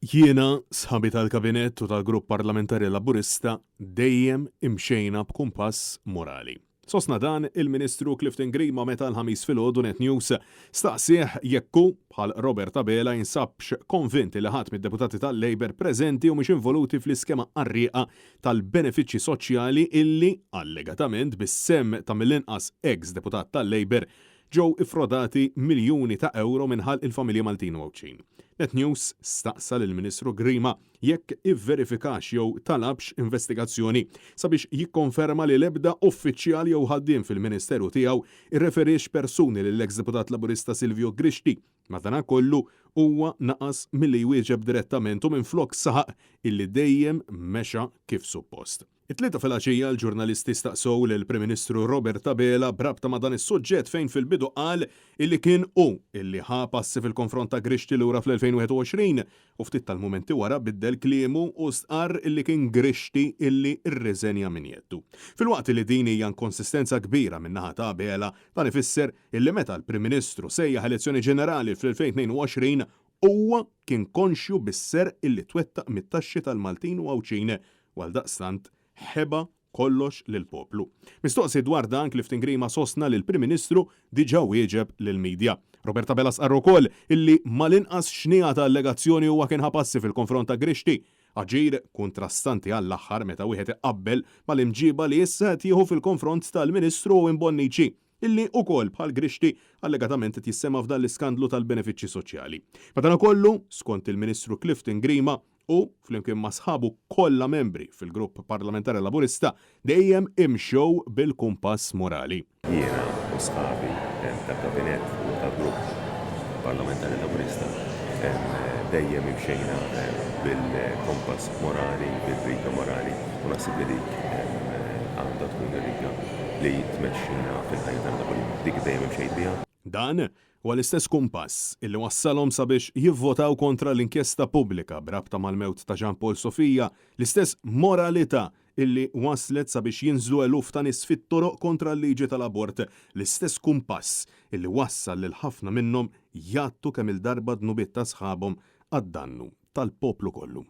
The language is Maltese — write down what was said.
Jiena, sħabi tal-Kabinett u tal-Grupp Parlamentari Laburista dejjem imxejna b'kumpass morali. Sosna dan il-Ministru Clifton Grima meta l-ħamis filgħodu Net News staqsih jekku bħal Robert Abela jinsabx konvinti li ħadd mid-deputati tal-Labor preżenti u mhux involuti fl-iskema qarrieqa tal-benefiċċji soċjali illi allegatament bis-semm ta' mill-inqas ex-deputat tal-Labor ġew ifrodati miljuni ta' euro minħal il-familja Maltin Wawċin. Net News staqsa lill-Ministru Grima jekk ivverifikax jew talabx investigazzjoni sabiex jikkonferma li l-ebda uffiċjali jew ħaddiem fil-Ministeru tiegħu irreferix persuni lill-ex-deputat Laburista Silvio Grixti. Madankollu huwa naqas milli jwieġeb direttament u minflok saħaq illi dejjem mexa kif suppost. It-tlieta filgħaxija l-ġurnalisti staqsow lill-Prim Ministru Robert Abela brabta ma' dan is-suġġett fejn fil-bidu qal illi kien illi ħa passi fil-konfront ta' Grixti lura fl-2021 u ftit tal-mumenti wara biddel kliemu u stqarr illi kien Grixti illi rriżenja minn jeddu. Filwaqt li din hija konsistenza kbira min-naħa ta' Abela dan ifisser illi meta l-Prim Ministru sejjaħ elezzjoni ġenerali fl-2022 huwa kien konxju bis-ser illi twettaq mit-taxxi tal-Maltin Wawċin għaldaqstant ħeba kollox lill-poplu. Mistoqsi dwar dan Clifton Grima sostna li l-Prim Ministru diġà wieġeb lill-medja. Robert Abela sqarr ukoll illi mal-inqas xnija ta' allegazzjoni huwa kien ħapassi fil-konfront ta' Grixti. Aġir kontrastanti għall-aħħar meta wieħed iqabbel mal-imġiba li issa qed jieħu fil-konfront tal-Ministru Imbonnici illi wkoll bħal Grixti allegatament qed jissema f'dan l-iskandlu tal-benefiċċji soċjali. Madankollu, skont il-Ministru Clifton Grima u flimkien ma' sħabu kollha membri fil-Grupp Parlamentari Laburista dejjem imxew bil-kumpass morali. Jiena u sħabi tal-Kabinett u tal-Grupp Parlamentari Laburista dejjem imxejna bil-kumpass morali, bil-riga morali u naħseb li dik għandha tkun ir-riga li tmexxina fil-ħajja tal-Laburista. Dik dejjem imxejn biha. Dan huwa l-istess kumpass illi wassalhom sabiex jivvotaw kontra l-inkjesta pubblika brabta mal-mewt ta' Jean Paul Sofija, l-istess moralità illi waslet sabiex jinżlu eluf ta' nies fit-toroq kontra l-liġi tal-abort, l-istess kumpass illi wassal lil ħafna minnhom jagħtu kemm il-darba dnubiet ta' sħabhom għad-dannu tal-poplu kollu.